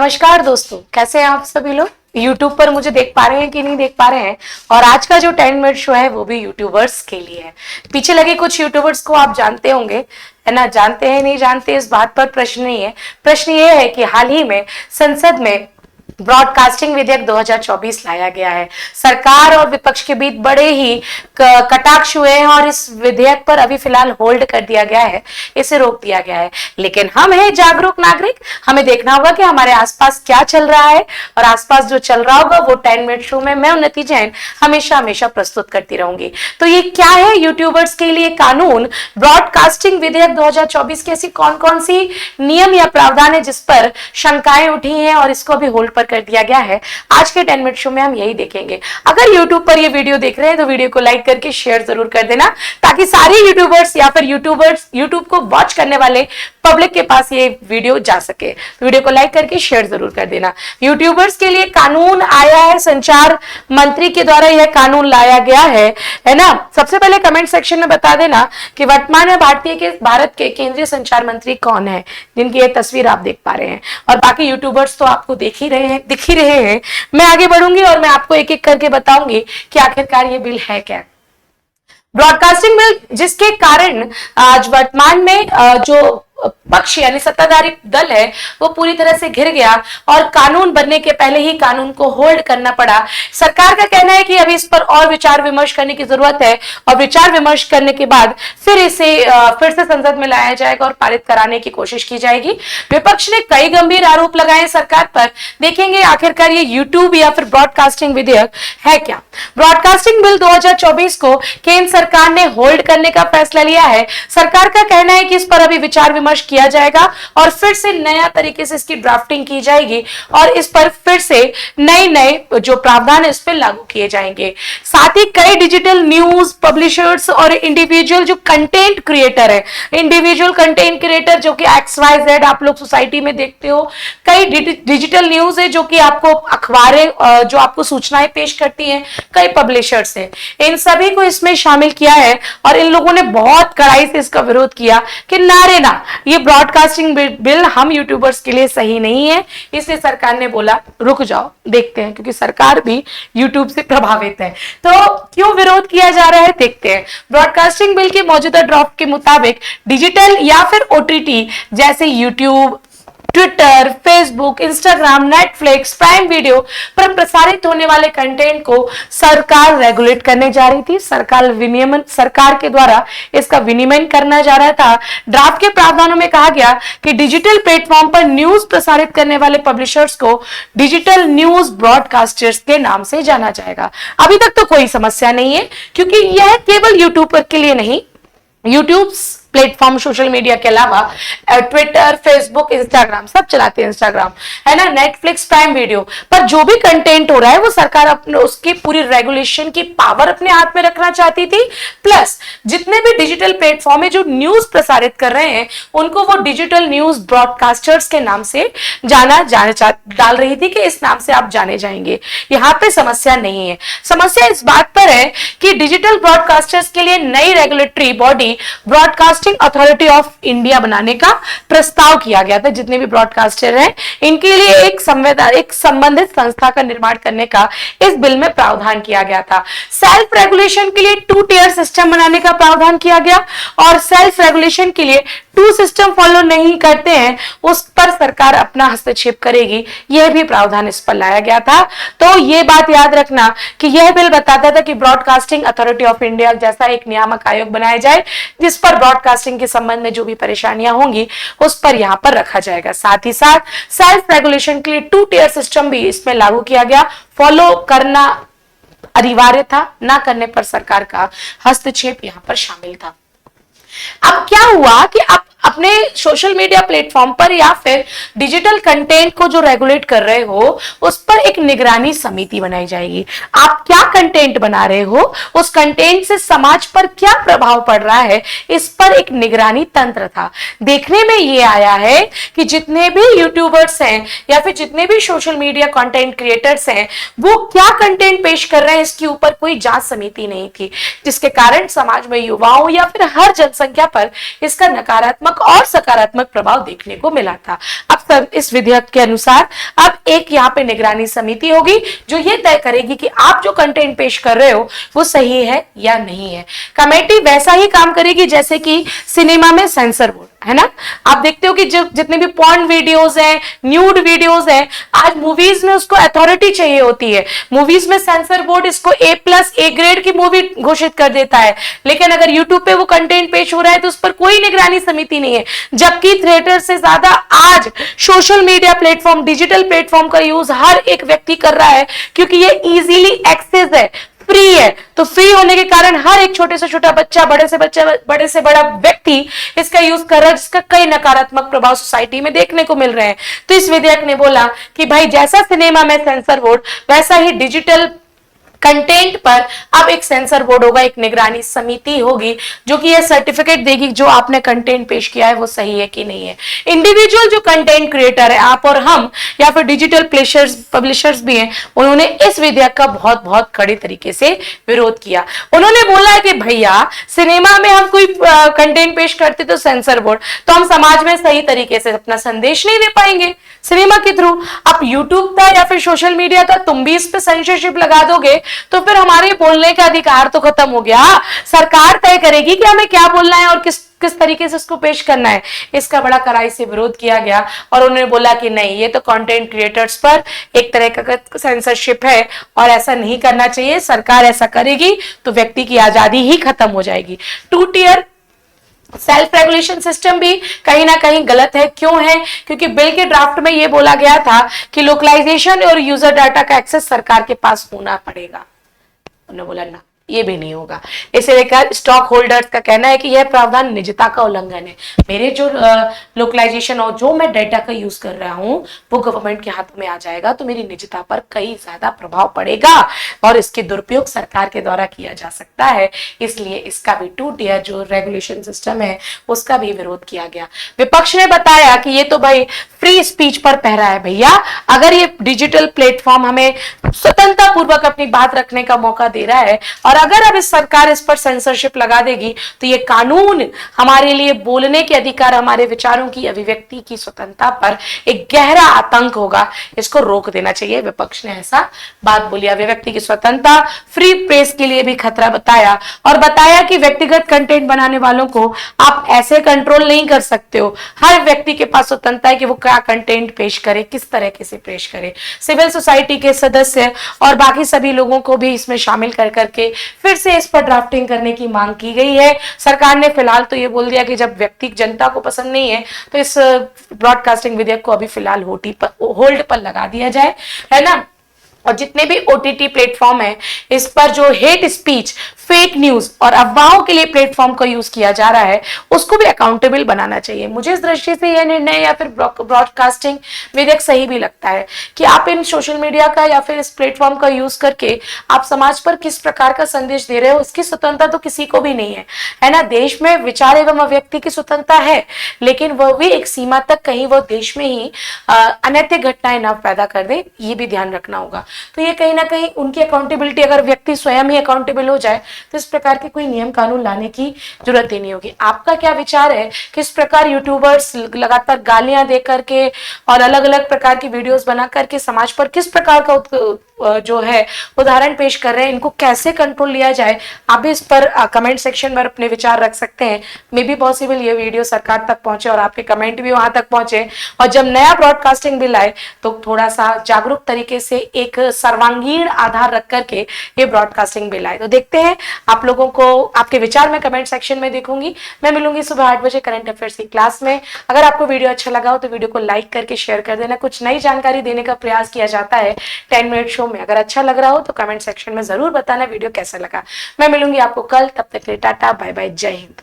नमस्कार दोस्तों, कैसे हैं आप सभी लोग। YouTube पर मुझे देख पा रहे हैं कि नहीं देख पा रहे हैं। और आज का जो 10 मिनट शो है वो भी यूट्यूबर्स के लिए है। पीछे लगे कुछ यूट्यूबर्स को आप जानते होंगे, है ना। जानते हैं नहीं जानते इस बात पर प्रश्न नहीं है। प्रश्न ये है कि हाल ही में संसद में ब्रॉडकास्टिंग विधेयक 2024 लाया गया है। सरकार और विपक्ष के बीच बड़े ही कटाक्ष हुए हैं और इस विधेयक पर अभी फिलहाल होल्ड कर दिया गया है, इसे रोक दिया गया है। लेकिन हम हैं जागरूक नागरिक, हमें देखना होगा कि हमारे आसपास क्या चल रहा है और आसपास जो चल रहा होगा वो 10 मिनट शो में मैं उन्नति जैन हमेशा प्रस्तुत करती रहूंगी। तो ये क्या है यूट्यूबर्स के लिए कानून ब्रॉडकास्टिंग विधेयक 2024 की ऐसी कौन कौन सी नियम या प्रावधान है जिस पर शंकाएं उठी हैं और इसको अभी होल्ड पर कर दिया गया है। आज के 10 मिनट शो में हम यही देखेंगे। अगर YouTube पर ये वीडियो देख रहे हैं तो वीडियो को लाइक करके शेयर जरूर कर देना, ताकि सारे यूट्यूबर्स या फिर यूट्यूब को वॉच करने वाले पब्लिक के पास ये वीडियो जा सके। तो वीडियो को लाइक करके शेयर जरूर कर देना। यूट्यूबर्स के लिए कानून आया है, संचार मंत्री के द्वारा यह कानून लाया गया है ना। सबसे पहले कमेंट सेक्शन में बता देना कि वर्तमान में भारत के केंद्रीय संचार मंत्री कौन है, जिनकी ये तस्वीर आप देख पा रहे हैं। और बाकी यूट्यूबर्स तो आपको दिख ही रहे हैं। मैं आगे बढ़ूंगी और मैं आपको एक एक करके बताऊंगी कि आखिरकार ये बिल है क्या। ब्रॉडकास्टिंग बिल जिसके कारण आज वर्तमान में जो पक्ष यानी सत्ताधारी दल है वो पूरी तरह से घिर गया और कानून बनने के पहले ही कानून को होल्ड करना पड़ा। सरकार का कहना है कि अभी इस पर और विचार विमर्श करने की जरूरत है और विचार विमर्श करने के बाद फिर इसे फिर से संसद में लाया जाएगा और पारित कराने की कोशिश की जाएगी। विपक्ष ने कई गंभीर आरोप लगाए सरकार पर। देखेंगे आखिरकार ये यूट्यूब या फिर ब्रॉडकास्टिंग विधेयक है क्या। ब्रॉडकास्टिंग बिल 2024 को केंद्र सरकार ने होल्ड करने का फैसला लिया है। सरकार का कहना है कि इस पर अभी विचार विमर्श किया जाएगा और फिर से नया तरीके से इसकी ड्राफ्टिंग की जाएगी और इस पर फिर से नए जो प्रावधान है इस पर लागू किए जाएंगे। साथ ही कई डिजिटल न्यूज पब्लिशर्स और इंडिविजुअल जो कंटेंट क्रिएटर है, इंडिविजुअल कंटेंट क्रिएटर जो कि XYZ आप लोग सोसाइटी में देखते हो, कई डिजिटल न्यूज है जो कि आपको अखबारें जो आपको सूचनाएं पेश करती हैं, कई पब्लिशर्स हैं, इन सभी को इसमें शामिल किया है। और इन लोगों ने बहुत कड़ाई से इसका विरोध किया कि नारे ना, ये ब्रॉडकास्टिंग बिल हम यूट्यूबर्स के लिए सही नहीं है। इसलिए सरकार ने बोला रुक जाओ, देखते हैं, क्योंकि सरकार भी यूट्यूब से प्रभावित है। तो क्यों विरोध किया जा रहा है देखते हैं। ब्रॉडकास्टिंग बिल के मौजूदा ड्राफ्ट के मुताबिक डिजिटल या फिर OTT जैसे YouTube, Twitter, Facebook, Instagram, Netflix, prime video पर प्रसारित होने वाले कंटेंट को सरकार रेगुलेट करने जा रही थी। सरकार के द्वारा इसका विनियमन करना जा रहा था। ड्राफ्ट के प्रावधानों में कहा गया कि डिजिटल प्लेटफॉर्म पर न्यूज प्रसारित करने वाले पब्लिशर्स को डिजिटल न्यूज ब्रॉडकास्टर्स के नाम से जाना जाएगा। अभी तक तो कोई समस्या नहीं है, क्योंकि यह केवल यूट्यूब के लिए नहीं, यूट्यूब प्लेटफॉर्म सोशल मीडिया के अलावा ट्विटर, फेसबुक, इंस्टाग्राम सब चलाते हैं, इंस्टाग्राम है ना, नेटफ्लिक्स, प्राइम वीडियो पर जो भी कंटेंट हो रहा है वो सरकार अपने उसकी पूरी रेगुलेशन की पावर अपने हाथ में रखना चाहती थी। प्लस जितने भी डिजिटल प्लेटफॉर्म है जो न्यूज प्रसारित कर रहे हैं उनको वो डिजिटल न्यूज ब्रॉडकास्टर्स के नाम से डाल रही थी कि इस नाम से आप जाने जाएंगे। यहाँ पे समस्या नहीं है। समस्या इस बात पर है कि डिजिटल ब्रॉडकास्टर्स के लिए नई regulatory body broadcast authority of India बनाने का प्रस्ताव किया गया था। जितने भी ब्रॉडकास्टर हैं इनके लिए एक संबंधित संस्था का निर्माण करने का इस बिल में प्रावधान किया गया था। सेल्फ रेगुलेशन के लिए 2 टियर सिस्टम बनाने का प्रावधान किया गया और सेल्फ रेगुलेशन के लिए 2 सिस्टम फॉलो नहीं करते हैं उस पर सरकार अपना हस्तक्षेप करेगी, यह भी प्रावधान इस पर लाया गया था। तो यह बात याद रखना कि यह बिल बताता था कि ब्रॉडकास्टिंग अथॉरिटी ऑफ इंडिया जैसा एक नियामक आयोग बनाया जाए जिस पर ब्रॉडकास्टिंग के संबंध में जो भी परेशानियां होंगी उस पर यहां पर रखा जाएगा। साथ ही साथ सेल्फ रेगुलेशन के लिए 2 टियर सिस्टम भी इसमें लागू किया गया। फॉलो करना अनिवार्य था, ना करने पर सरकार का हस्तक्षेप यहां पर शामिल था। अब क्या हुआ कि आप अपने सोशल मीडिया प्लेटफॉर्म पर या फिर डिजिटल कंटेंट को जो रेगुलेट कर रहे हो उस पर एक निगरानी समिति बनाई जाएगी। आप क्या कंटेंट बना रहे हो, उस कंटेंट से समाज पर क्या प्रभाव पड़ रहा है, इस पर एक निगरानी तंत्र था। देखने में ये आया है कि जितने भी यूट्यूबर्स हैं या फिर जितने भी सोशल मीडिया कंटेंट क्रिएटर्स हैं वो क्या कंटेंट पेश कर रहे हैं इसके ऊपर कोई जांच समिति नहीं थी, जिसके कारण समाज में युवाओं या फिर हर जनसंख्या पर इसका नकारात्मक नकारात्मक और सकारात्मक प्रभाव देखने को मिला था। अब इस विधेयक के अनुसार अब एक यहाँ पे निगरानी समिति होगी जो ये तय करेगी कि आप जो कंटेंट पेश कर रहे हो वो सही है या नहीं है। कमेटी वैसा ही काम करेगी जैसे कि सिनेमा में सेंसर बोर्ड है ना। आप देखते हो कि जो जितने भी पॉर्न वीडियोस हैं, न्यूड वीडियोस हैं, आज मूवीज में उसको अथॉरिटी चाहिए होती है। मूवीज में सेंसर बोर्ड इसको A+ A ग्रेड की मूवी घोषित कर देता है, लेकिन अगर यूट्यूब पे वो कंटेंट पेश हो रहा है तो उस पर कोई निगरानी समिति नहीं है। जबकि थिएटर से ज्यादा आज social media platform, digital platform का यूज हर एक व्यक्ति कर रहा है, क्योंकि ये इजीली एक्सेस है, फ्री है। तो फ्री होने के कारण हर एक छोटे से छोटा बच्चा, बड़े से बड़ा व्यक्ति इसका यूज कर रहा है, जिसका कई नकारात्मक प्रभाव सोसाइटी में देखने को मिल रहे हैं। तो इस विधेयक ने बोला कि भाई जैसा सिनेमा में सेंसर बोर्ड, वैसा ही डिजिटल कंटेंट पर अब एक सेंसर बोर्ड होगा, एक निगरानी समिति होगी जो कि यह सर्टिफिकेट देगी जो आपने कंटेंट पेश किया है वो सही है कि नहीं है। इंडिविजुअल जो कंटेंट क्रिएटर है, आप और हम, या फिर डिजिटल पब्लिशर्स भी हैं, उन्होंने इस विधेयक का बहुत बहुत कड़े तरीके से विरोध किया। उन्होंने बोला है कि भैया सिनेमा में हम कोई कंटेंट पेश करते तो सेंसर बोर्ड, तो हम समाज में सही तरीके से अपना संदेश नहीं दे पाएंगे सिनेमा के थ्रू। आप यूट्यूब का या फिर सोशल मीडिया का तुम भी इस पे सेंसरशिप लगा दोगे तो फिर हमारे बोलने का अधिकार तो खत्म हो गया। सरकार तय करेगी कि हमें क्या बोलना है और किस तरीके से उसको पेश करना है। इसका बड़ा कड़ाई से विरोध किया गया और उन्होंने बोला कि नहीं, ये तो कंटेंट क्रिएटर्स पर एक तरह का सेंसरशिप है और ऐसा नहीं करना चाहिए। सरकार ऐसा करेगी तो व्यक्ति की आजादी ही खत्म हो जाएगी। 2 टियर सेल्फ रेगुलेशन सिस्टम भी कहीं ना कहीं गलत है। क्यों है? क्योंकि बिल के ड्राफ्ट में यह बोला गया था कि लोकलाइजेशन और यूजर डाटा का एक्सेस सरकार के पास होना पड़ेगा। उन्होंने बोला ना, ये भी नहीं होगा। इसे लेकर स्टॉक होल्डर्स का कहना है कि यह प्रावधान निजता का उल्लंघन है। मेरे जो लोकलाइजेशन और जो मैं डेटा का यूज कर रहा हूं वो गवर्नमेंट के हाथों में आ जाएगा तो मेरी निजता पर कई ज्यादा प्रभाव पड़ेगा और इसके दुरुपयोग सरकार के द्वारा किया जा सकता है। इसलिए इसका भी 2 टियर जो रेगुलेशन सिस्टम है उसका भी विरोध किया गया। विपक्ष ने बताया कि ये तो भाई फ्री स्पीच पर पहरा है। भैया अगर ये डिजिटल प्लेटफॉर्म हमें स्वतंत्रता पूर्वक अपनी बात रखने का मौका दे रहा है और अगर अब इस सरकार इस पर सेंसरशिप लगा देगी तो ये कानून हमारे लिए बोलने के अधिकार, हमारे विचारों की अभिव्यक्ति की स्वतंत्रता पर एक गहरा आतंक होगा। इसको रोक देना चाहिए। विपक्ष ने ऐसा बात बोली। अभिव्यक्ति की स्वतंत्रता, फ्री प्रेस के लिए भी खतरा बताया और बताया कि व्यक्तिगत कंटेंट बनाने वालों को आप ऐसे कंट्रोल नहीं कर सकते हो। हर व्यक्ति के पास स्वतंत्रता है कि वो क्या कंटेंट पेश करे, किस तरह से पेश करे। सिविल सोसाइटी के सदस्य और बाकी सभी लोगों को भी इसमें शामिल कर करके फिर से इस पर ड्राफ्टिंग करने की मांग की गई है। सरकार ने फिलहाल तो ये बोल दिया कि जब व्यक्ति जनता को पसंद नहीं है तो इस ब्रॉडकास्टिंग विधेयक को अभी फिलहाल होल्ड पर लगा दिया जाए, है ना। और जितने भी OTT प्लेटफॉर्म है इस पर जो हेट स्पीच, फेक न्यूज और अफवाहों के लिए प्लेटफॉर्म का यूज किया जा रहा है उसको भी अकाउंटेबल बनाना चाहिए। मुझे इस दृष्टि से यह निर्णय या फिर ब्रॉडकास्टिंग विधेयक सही भी लगता है कि आप इन सोशल मीडिया का या फिर इस प्लेटफॉर्म का यूज करके आप समाज पर किस प्रकार का संदेश दे रहे हो, उसकी स्वतंत्रता तो किसी को भी नहीं है ना। देश में विचार एवं अभिव्यक्ति की स्वतंत्रता है, लेकिन वह भी एक सीमा तक, कहीं वो देश में ही अनैतिक घटनाएं न पैदा कर दे, ये भी ध्यान रखना होगा। तो ये कहीं ना कहीं उनकी अकाउंटेबिलिटी, अगर व्यक्ति स्वयं ही अकाउंटेबल हो जाए तो इस प्रकार के कोई नियम कानून लाने की जरूरत ही नहीं होगी। आपका क्या विचार है? किस प्रकार यूट्यूबर्स लगातार गालियां दे करके और अलग अलग प्रकार की वीडियोस बना करके समाज पर किस प्रकार का जो है उदाहरण पेश कर रहे हैं, इनको कैसे कंट्रोल लिया जाए? आप भी इस पर कमेंट सेक्शन में अपने विचार रख सकते हैं। मे बी पॉसिबल ये वीडियो सरकार तक पहुंचे और आपके कमेंट भी वहां तक पहुंचे और जब नया ब्रॉडकास्टिंग बिल आए तो थोड़ा सा जागरूक तरीके से एक सर्वांगीण आधार रख करके ये ब्रॉडकास्टिंग बिल आए। तो देखते हैं आप लोगों को, आपके विचार में कमेंट सेक्शन में देखूंगी। मैं मिलूंगी सुबह 8 बजे करंट अफेयर्स की क्लास में। अगर आपको वीडियो अच्छा लगा हो तो वीडियो को लाइक करके शेयर कर देना। कुछ नई जानकारी देने का प्रयास किया जाता है 10 मिनट शो में। अगर अच्छा लग रहा हो तो कमेंट सेक्शन में जरूर बताना वीडियो कैसा लगा। मैं मिलूंगी आपको कल, तब तक के लिए टाटा बाय बाय, जय हिंद।